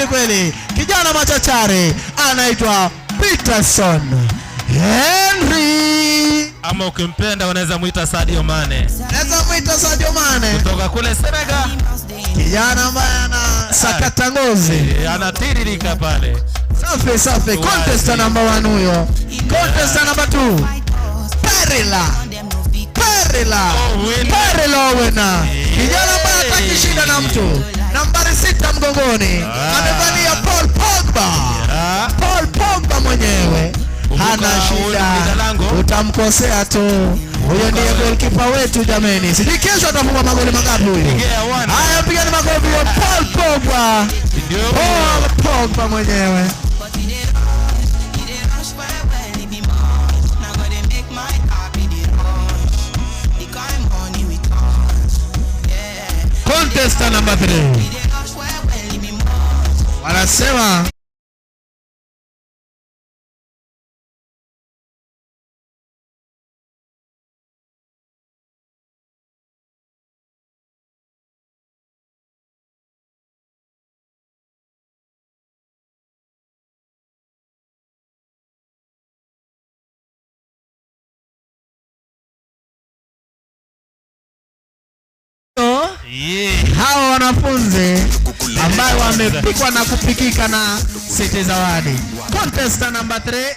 kweli kweli. Kijana machachari anaitwa Peterson Henry, ama ukimpenda unaweza muita Sadio Mane. Unaweza muita Sadio Mane kutoka kule Senegal. Kijana ambaye ana sakata ngozi, anatiririka pale. Safi safi. Contestant number 1 huyo. Contestant number 2. Perila wena. Kijana ambaye hataki shida na mtu. Nambari 6 mgongoni. Amevalia Paul Pogba mwenyewe. Hana shida, utamkosea tu. Huyo ndiye goalkeeper wetu jameni. Sijui kesho atafunga magoli mangapi huyo. Haya, pigani makofi ya Paul Pogba mwenyewe. Contestant number 3. Wanasema hawa wanafunzi ambao wamepikwa na kupikika na seti zawadi. Contestant number 3.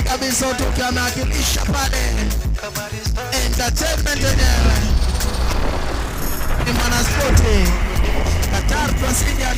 Kabisa utoke amewakilisha pale entertainment yenyewe ni mwanaspoti Qatar Brazilian.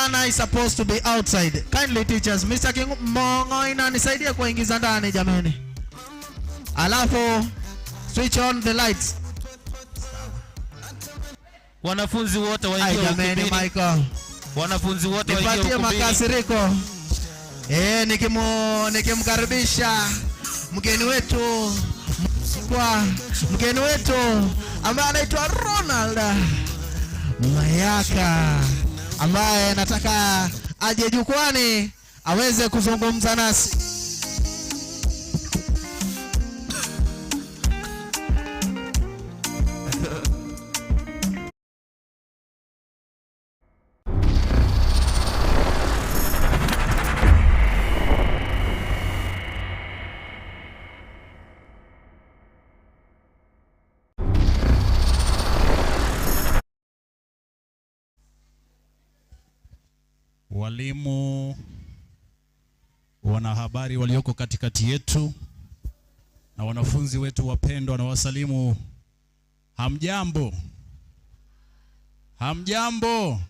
Msichana is supposed to be outside. Kindly teachers, Mr. King Mongoina nisaidie kuingiza ndani jameni. Alafu switch on the lights. Wanafunzi wote waingie ukumbini. Michael. Wanafunzi wote waingie ukumbini. Nipatie makasiriko. Nikimkaribisha mgeni wetu ambaye anaitwa Ronald Mayaka, ambaye nataka aje jukwani aweze kuzungumza nasi. Walimu, wanahabari walioko katikati yetu na wanafunzi wetu wapendwa na wasalimu, hamjambo? Hamjambo?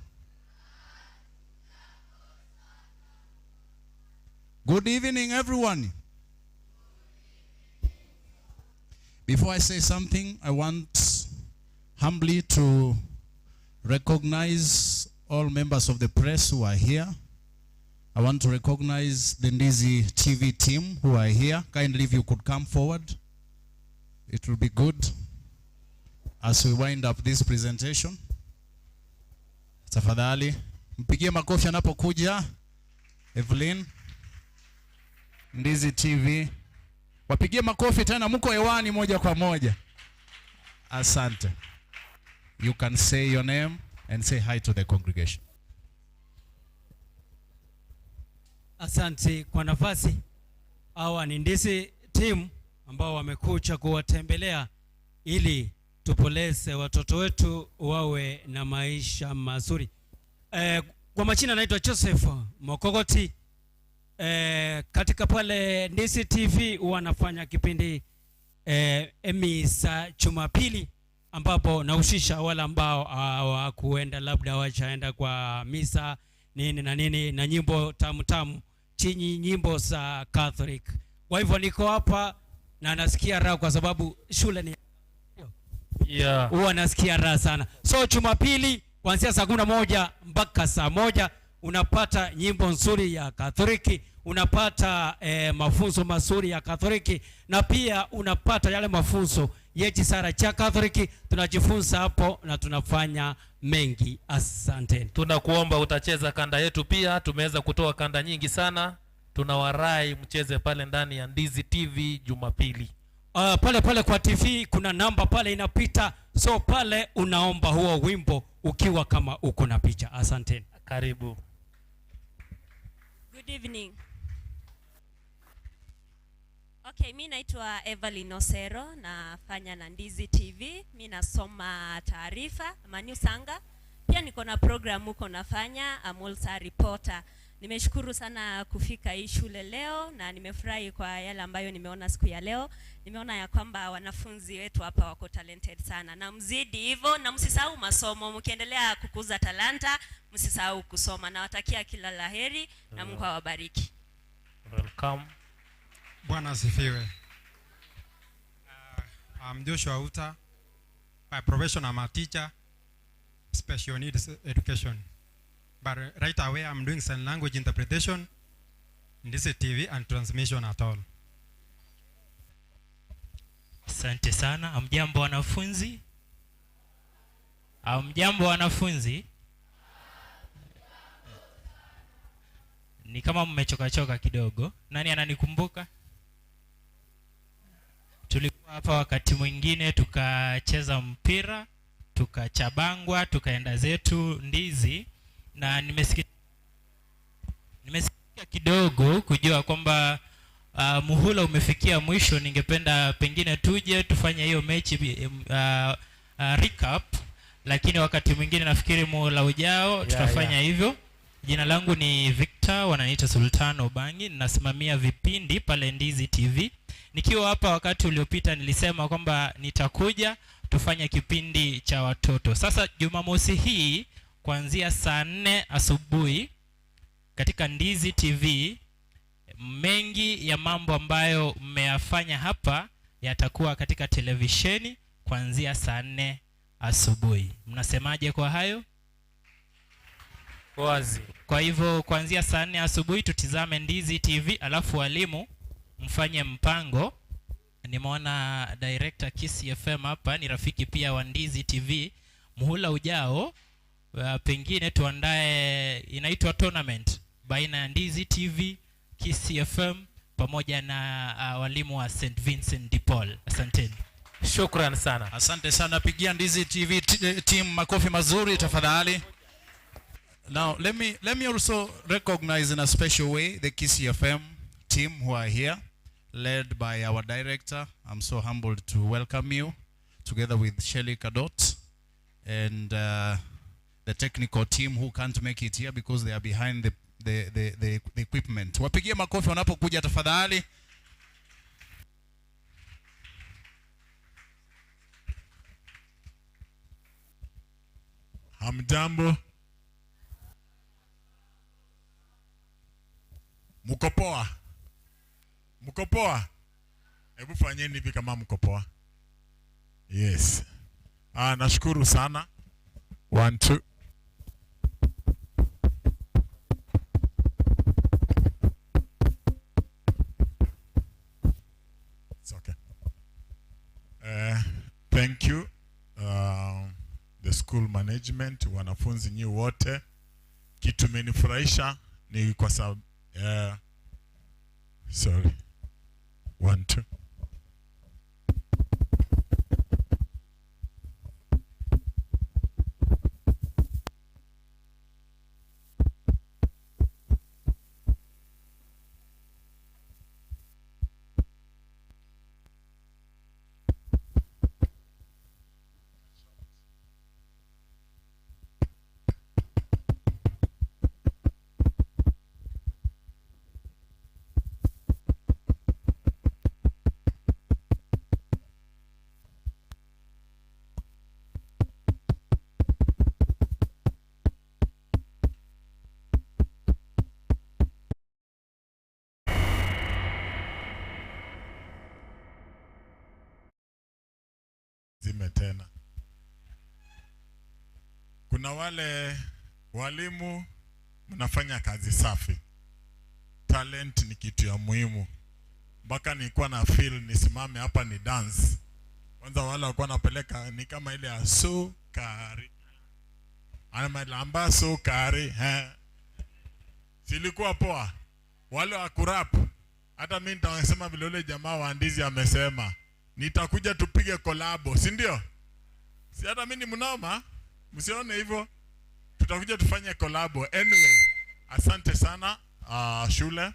Good evening everyone. Before I say something, I want humbly to recognize all members of the press who are here. I want to recognize the Ndizi TV team who are here. Kindly, if you could come forward, it will be good as we wind up this presentation. Tafadhali, mpigie makofi anapokuja. Evelyn, Ndizi TV. Wapigie makofi tena, mko hewani moja kwa moja. Asante. You can say your name and say hi to the congregation. Asante kwa nafasi. Hawa ni Ndizi team ambao wamekuja kuwatembelea ili tupoleze watoto wetu wawe na maisha mazuri. Kwa majina naitwa Joseph Mokogoti. Katika pale Ndizi TV wanafanya kipindi Emisa Jumapili, ambapo nahusisha wale ambao hawakuenda, labda wachaenda kwa misa nini na nini, na nyimbo tamu chini, nyimbo za Catholic. Kwa hivyo niko hapa na nasikia raha kwa sababu shule ni huwa nasikia raha sana. So Jumapili kuanzia saa 11 mpaka saa 1 unapata nyimbo nzuri ya Katoliki, unapata mafunzo mazuri ya Katoliki, na pia unapata yale mafunzo yechi sara cha Katoliki. Tunajifunza hapo na tunafanya mengi. Asante. Tunakuomba utacheza kanda yetu pia. Tumeweza kutoa kanda nyingi sana. Tunawarai mcheze pale ndani ya Ndizi TV Jumapili. Pale kwa TV kuna namba pale inapita. So pale unaomba huo wimbo ukiwa kama uko na picha. Asante. Karibu. Good evening. Okay, mimi naitwa Evelyn Osero, nafanya na Ndizi TV. Mimi nasoma taarifa Manu Sanga. Pia niko na program huko nafanya, I'm also a reporter. Nimeshukuru sana kufika hii shule leo na nimefurahi kwa yale ambayo nimeona siku ya leo. Nimeona ya kwamba wanafunzi wetu hapa wako talented sana. Na mzidi hivyo, na msisahau masomo, mkiendelea kukuza talanta, msisahau kusoma. Nawatakia kila laheri na Mungu awabariki. Welcome. Bwana asifiwe. I'm Joshua Uta. By profession I'm a teacher, special needs education. But right away I'm doing sign language interpretation, Ndizi TV and transmission at all. Asante sana. Amjambo wanafunzi? Amjambo wanafunzi? Ni kama mmechoka kidogo. Nani ananikumbuka? Tulikuwa hapa wakati mwingine tukacheza mpira, tukachabangwa, tukaenda zetu Ndizi, na nimesikia kidogo kujua kwamba muhula umefikia mwisho. Ningependa pengine tuje tufanye hiyo mechi recap, lakini wakati mwingine nafikiri muhula ujao tutafanya hivyo. Jina langu ni Victor, wananiita Sultan Obangi, ninasimamia vipindi pale Ndizi TV. Nikiwa hapa wakati uliopita nilisema kwamba nitakuja tufanye kipindi cha watoto. Sasa Jumamosi hii kuanzia saa 4 asubuhi katika Ndizi TV. Mengi ya mambo ambayo mmeyafanya hapa yatakuwa katika televisheni kuanzia saa 4 asubuhi. Mnasemaje kwa hayo? Wazi. Kwa hivyo kuanzia saa 4 asubuhi tutizame Ndizi TV, alafu walimu mfanye mpango. Nimeona director KISII FM hapa ni rafiki pia wa Ndizi TV. Muhula ujao pengine tuandae inaitwa tournament baina ya Ndizi TV, KISII FM pamoja na walimu wa St Vincent Depaul. Asanteni. Shukran sana. Asante sana, pigia Ndizi TV team makofi mazuri tafadhali. Now let me also recognize in a special way the KISII FM team who are here, led by our director. I'm so humbled to welcome you, together with Shelly Kadot and the technical team who can't make it here because they are behind the equipment. Wapigie makofi wanapokuja tafadhali. Hamjambo. Mko poa? Mko poa? Hebu fanyeni hivi kama mko poa. Yes. Nashukuru sana. 1 2. It's okay. Thank you. The school management, wanafunzi nyi wote. Kitu menifurahisha ni kwa sababu sorry. 1 2. Tena. Kuna wale walimu mnafanya kazi safi. Talent ni kitu ya muhimu. Mpaka nilikuwa na feel nisimame hapa ni dance. Kwanza wale walikuwa napeleka ni kama ile ya sukari. Anamelamba sukari, silikuwa poa. Wale wa kurap, hata mimi nitasema vile yule jamaa wa Ndizi amesema. Nitakuja tupige kolabo, si ndio? Si hata mimi ni mnoma, msione hivyo. Tutakuja tufanye kolabo. Anyway, asante sana shule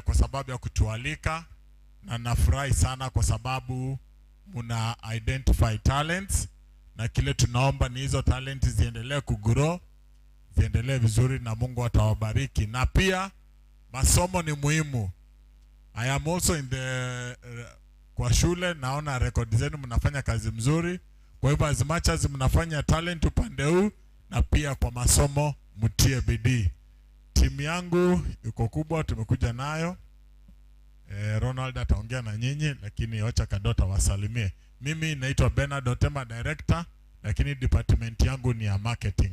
kwa sababu ya kutualika, na nafurahi sana kwa sababu muna identify talents, na kile tunaomba ni hizo talents ziendelee kugrow, ziendelee vizuri, na Mungu atawabariki. Na pia masomo ni muhimu. I am also in the kwa shule, naona record zenu mnafanya kazi mzuri. Kwa hivyo as much as mnafanya talent upande huu, na pia kwa masomo mtie bidii. Timu yangu iko kubwa, tumekuja nayo. Ronald ataongea na nyinyi, lakini wacha Kadota wasalimie. Mimi naitwa Bernard Otema, director, lakini department yangu ni ya marketing.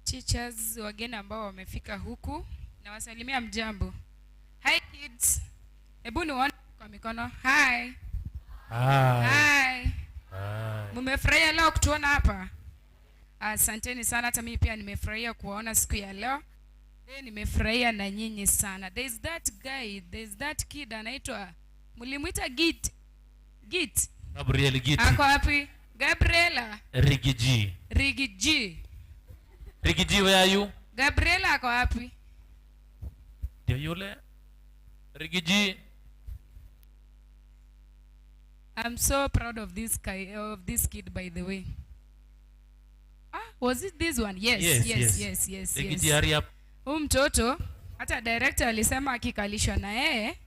Teachers, wageni ambao wamefika huku, na wasalimia mjambo. Hi kids. Hebu nione kwa mikono. Hi. Hi. Mmefurahia leo kutuona hapa? Asanteni sana, hata mimi pia nimefurahia kuwaona siku ya leo. Nimefurahia na nyinyi sana. There is that guy, there is that kid anaitwa, mlimuita Git. Gabriel Git. Ako wapi? Gabriela. Rigiji. Where are you? Gabriela ako wapi? Ndio yule. Rigiji. I'm so proud of this kid, by the way. Was it this one? Yes. Rigiji, hurry up. Mtoto hata director alisema akikalishwa na yeye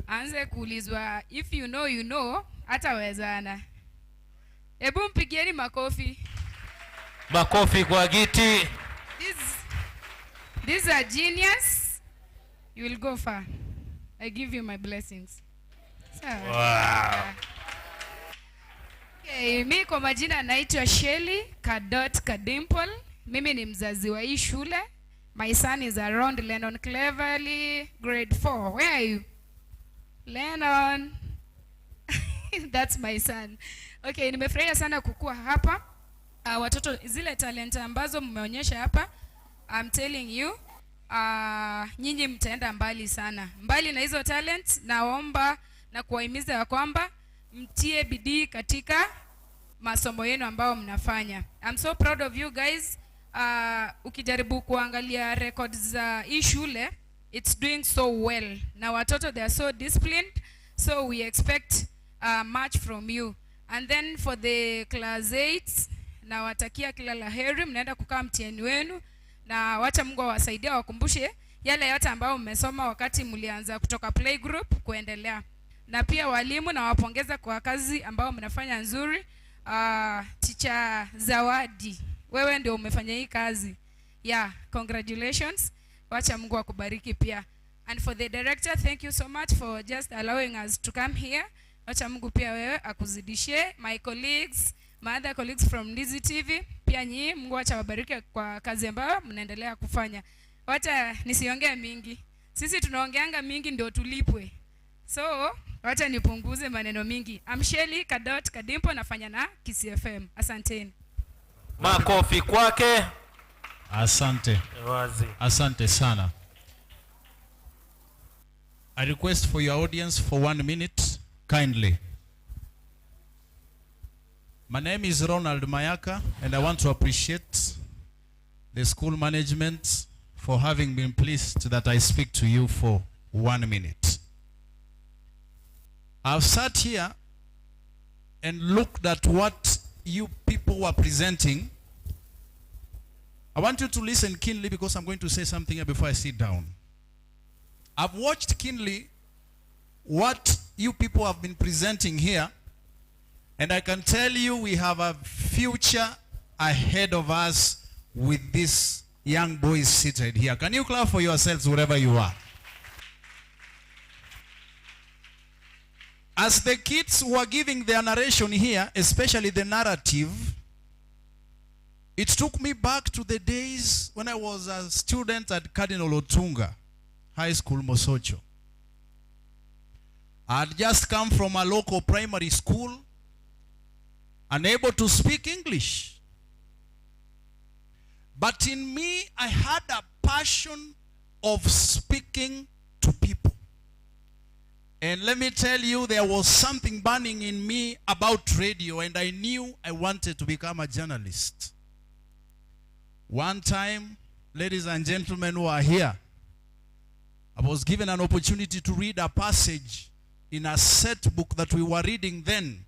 aanze kuulizwa if you know hata wezana. Hebu mpigieni makofi. Makofi kwa Giti. These are genius. You will go far. I give you my blessings. Wow. Okay, mimi kwa majina naitwa Shelly Kadimple. Mimi ni mzazi wa hii shule. My son is around Lennon Cleverly, grade 4. Where are you? Lennon. That's my son. Okay, nimefurahia sana kukua hapa. Watoto, zile talent ambazo mmeonyesha hapa, I'm telling you, nyinyi mtaenda mbali sana. Mbali na hizo talent, naomba na kuwahimiza ya kwamba mtie bidii katika masomo yenu ambao mnafanya. I'm so proud of you guys. Ukijaribu kuangalia records za hii shule, it's doing so well. Na watoto, they are so disciplined, so we expect much from you. And then for the class 8, na watakia kila laheri, mnaenda kukaa mtihani wenu, na wacha Mungu awasaidie, wakumbushe yale yote ambao mmesoma wakati mlianza kutoka playgroup kuendelea. Na pia walimu, na wapongeza kwa kazi ambao mnafanya nzuri. Teacher Zawadi, wewe ndio umefanya hii kazi. Yeah, congratulations. Wacha Mungu akubariki pia. And for the director, thank you so much for just allowing us to come here. Wacha Mungu pia wewe akuzidishie. My colleagues, my other colleagues from KISII TV, pia nyinyi Mungu wacha wabariki kwa kazi ambayo mnaendelea kufanya. Wacha nisiongee mingi. Sisi tunaongeanga mingi ndio tulipwe. So, wacha nipunguze maneno mingi. I'm Shelly Kadimple, nafanya na KISII FM. Asanteni. Makofi kwake. Asante. Wazi. Asante sana. I request for your audience for 1 minute, kindly. My name is Ronald Mayaka, and I want to appreciate the school management for having been pleased that I speak to you for 1 minute. I've sat here and looked at what you people were presenting. I want you to listen keenly because I'm going to say something here before I sit down. I've watched keenly what you people have been presenting here, and I can tell you we have a future ahead of us with these young boys seated here. Can you clap for yourselves wherever you are? As the kids were giving their narration here, especially the narrative, it took me back to the days when I was a student at Cardinal Otunga High School, Mosocho. I had just come from a local primary school, unable to speak English. But in me, I had a passion of speaking to people. And let me tell you, there was something burning in me about radio, and I knew I wanted to become a journalist. One time, ladies and gentlemen who are here, I was given an opportunity to read a passage in a set book that we were reading then,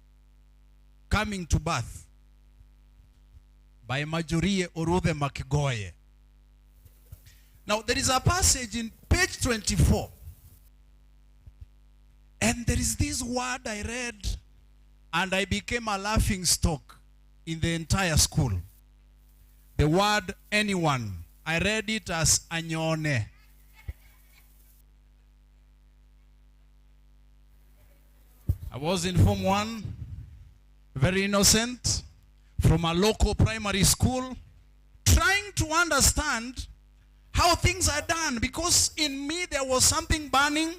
Coming to Birth, by Majorie Orube Makigoye. Now, there is a passage in page 24. And there is this word I read, and I became a laughing stock in the entire school. The word anyone. I read it as anyone. I was in Form 1, very innocent, from a local primary school, trying to understand how things are done, because in me there was something burning,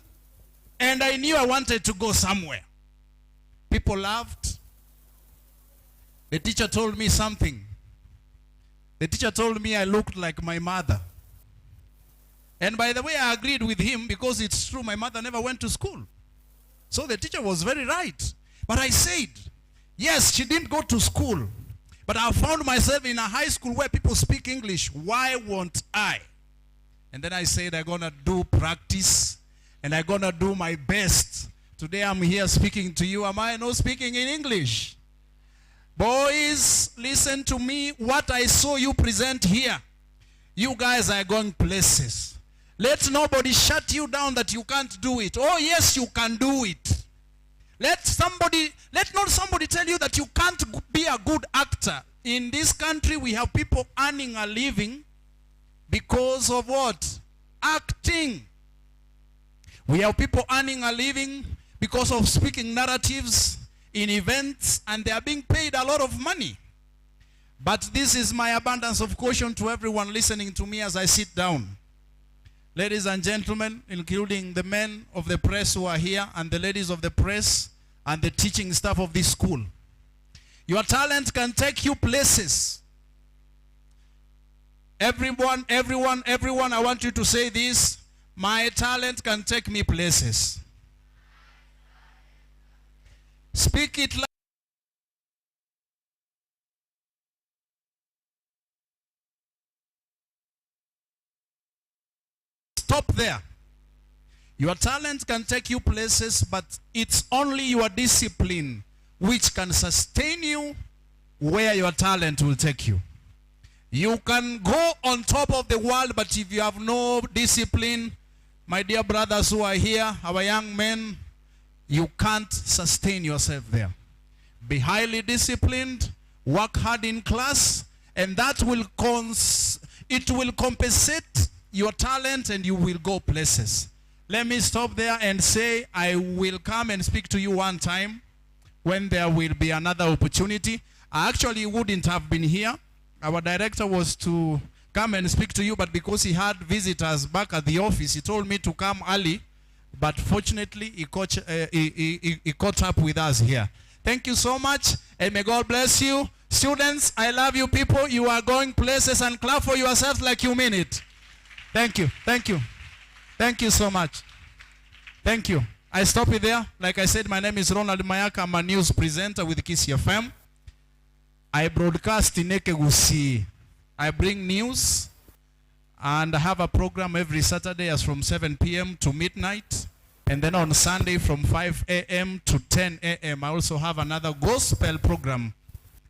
and I knew I wanted to go somewhere. People laughed. The teacher told me something. The teacher told me I looked like my mother. And by the way, I agreed with him because it's true, my mother never went to school. So the teacher was very right. But I said, yes, she didn't go to school. But I found myself in a high school where people speak English. Why won't I? And then I said, I'm going to do practice. And I'm going to do my best. Today I'm here speaking to you. Am I not speaking in English? Boys, listen to me. What I saw you present here, you guys are going places. Let nobody shut you down that you can't do it. Oh, yes, you can do it. Let not somebody tell you that you can't be a good actor. In this country, we have people earning a living because of what? Acting. We have people earning a living because of speaking narratives in events, and they are being paid a lot of money. But this is my abundance of caution to everyone listening to me as I sit down. Ladies and gentlemen, including the men of the press who are here, and the ladies of the press, and the teaching staff of this school. Your talent can take you places. Everyone, I want you to say this. My talent can take me places. Speak it loud. Stop there. Your talent can take you places, but it's only your discipline which can sustain you where your talent will take you. You can go on top of the world, but if you have no discipline, my dear brothers who are here, our young men, you can't sustain yourself there. Be highly disciplined, work hard in class, and that will compensate your talent, and you will go places. Let me stop there and say I will come and speak to you one time when there will be another opportunity. I actually wouldn't have been here. Our director was to come and speak to you, but because he had visitors back at the office, he told me to come early. But fortunately, he caught up with us here. Thank you so much, and may God bless you. Students, I love you people. You are going places, and clap for yourselves like you mean it. Thank you. Thank you. Thank you so much. Thank you. I stop it there. Like I said, my name is Ronald Mayaka. I'm a news presenter with KISII FM. I broadcast in KISII. I bring news, and I have a program every Saturday as from 7 p.m. to midnight. And then on Sunday from 5 a.m. to 10 a.m. I also have another gospel program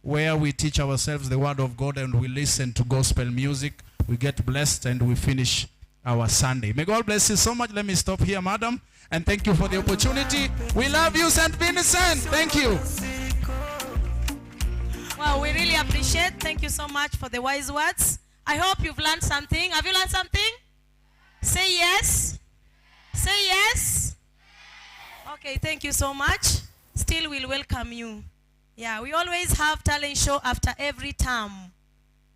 where we teach ourselves the word of God and we listen to gospel music. We get blessed and we finish our Sunday. May God bless you so much. Let me stop here, madam. And thank you for the opportunity. We love you, St. Vincent. Thank you. Well, we really appreciate. Thank you so much for the wise words. I hope you've learned something. Have you learned something? Say yes. Say yes. Okay, thank you so much. Still, we'll welcome you. Yeah, we always have talent show after every term.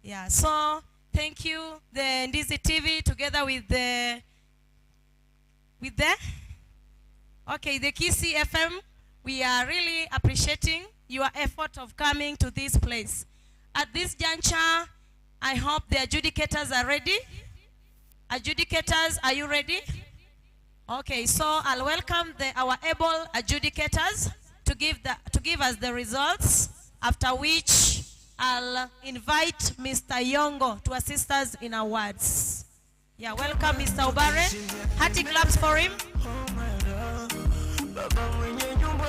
Yeah, so thank you, the KISII TV, together with the KISII FM. We are really appreciating your effort of coming to this place. At this juncture, I hope the adjudicators are ready. Adjudicators, are you ready? Okay, so I'll welcome our able adjudicators to give us the results, after which I'll invite Mr. Yongo to assist us in awards. Yeah, welcome Mr. Obare. Hearty claps for him.